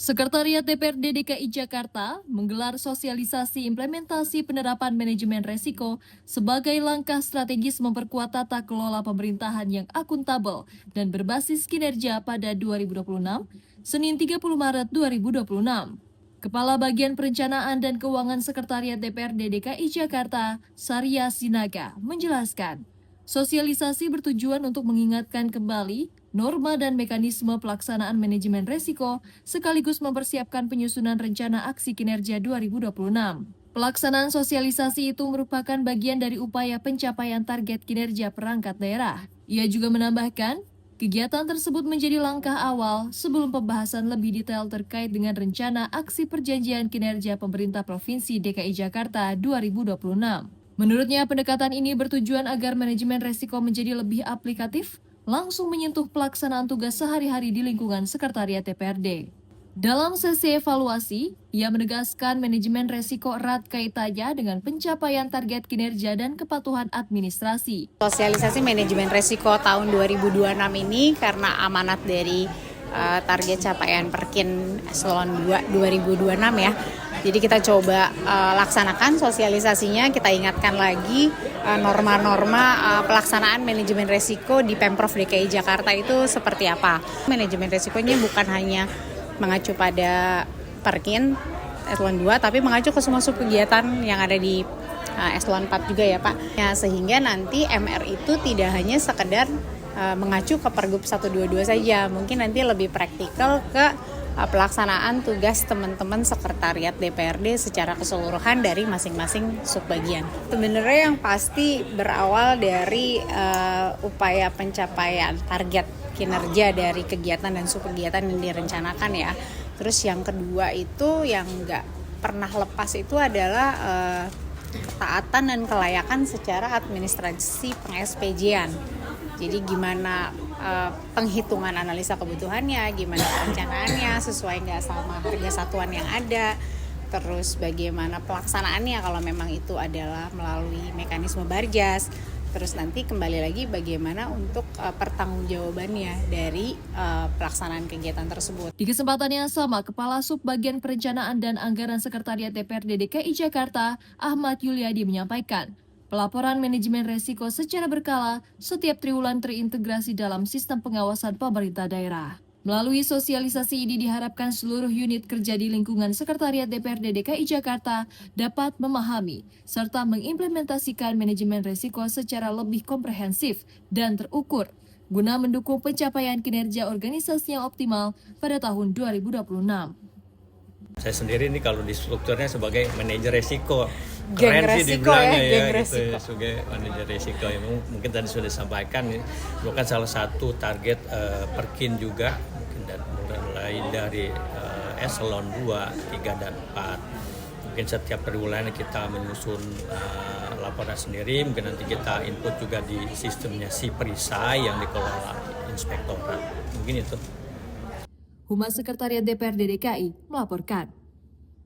Sekretariat DPRD DKI Jakarta menggelar sosialisasi implementasi penerapan manajemen resiko sebagai langkah strategis memperkuat tata kelola pemerintahan yang akuntabel dan berbasis kinerja pada 2026, Senin 30 Maret 2026. Kepala Bagian Perencanaan dan Keuangan Sekretariat DPRD DKI Jakarta, Sarya Sinaga, menjelaskan, sosialisasi bertujuan untuk mengingatkan kembali norma dan mekanisme pelaksanaan manajemen resiko sekaligus mempersiapkan penyusunan rencana aksi kinerja 2026. Pelaksanaan sosialisasi itu merupakan bagian dari upaya pencapaian target kinerja perangkat daerah. Ia juga menambahkan, kegiatan tersebut menjadi langkah awal sebelum pembahasan lebih detail terkait dengan rencana aksi perjanjian kinerja pemerintah Provinsi DKI Jakarta 2026. Menurutnya, pendekatan ini bertujuan agar manajemen resiko menjadi lebih aplikatif, langsung menyentuh pelaksanaan tugas sehari-hari di lingkungan Sekretariat DPRD. Dalam sesi evaluasi, ia menegaskan manajemen resiko erat kaitannya dengan pencapaian target kinerja dan kepatuhan administrasi. Sosialisasi manajemen resiko tahun 2026 ini karena amanat dari target capaian Perkin Eselon 2 2026 ya. Jadi kita coba laksanakan sosialisasinya, kita ingatkan lagi norma-norma pelaksanaan manajemen resiko di Pemprov DKI Jakarta itu seperti apa. Manajemen resikonya bukan hanya mengacu pada Perkin Eselon 2, tapi mengacu ke semua subkegiatan yang ada di Eselon 4 juga ya Pak. Ya, sehingga nanti MR itu tidak hanya sekedar mengacu ke Pergub 122 saja, mungkin nanti lebih praktikal ke pelaksanaan tugas teman-teman sekretariat DPRD secara keseluruhan dari masing-masing subbagian. Sebenarnya yang pasti berawal dari upaya pencapaian target kinerja dari kegiatan dan subkegiatan yang direncanakan ya. Terus yang kedua itu yang nggak pernah lepas itu adalah ketaatan dan kelayakan secara administrasi peng-SPJ-an. Jadi gimana penghitungan analisa kebutuhannya, gimana perencanaannya, sesuai nggak sama harga satuan yang ada, terus bagaimana pelaksanaannya kalau memang itu adalah melalui mekanisme Barjas, terus nanti kembali lagi bagaimana untuk pertanggungjawabannya dari pelaksanaan kegiatan tersebut. Di kesempatan yang sama, Kepala Subbagian Perencanaan dan Anggaran Sekretariat DPRD DKI Jakarta, Ahmad Yuliadi menyampaikan, pelaporan manajemen resiko secara berkala setiap triwulan terintegrasi dalam sistem pengawasan pemerintah daerah. Melalui sosialisasi ini diharapkan seluruh unit kerja di lingkungan Sekretariat DPRD DKI Jakarta dapat memahami serta mengimplementasikan manajemen risiko secara lebih komprehensif dan terukur guna mendukung pencapaian kinerja organisasi yang optimal pada tahun 2026. Saya sendiri ini kalau di strukturnya sebagai manajer resiko. Geng Keren sih resiko dibilangnya geng gitu, resiko. sebagai manajer resiko. Ya, mungkin tadi sudah disampaikan, bukan salah satu target Perkin juga, mungkin mulai dari Eselon 2, 3, dan 4. Mungkin setiap triwulan kita menyusun laporan sendiri, mungkin nanti kita input juga di sistemnya SIPRISAI yang dikelola inspektorat. Mungkin itu. Humas Sekretariat DPRD DKI melaporkan.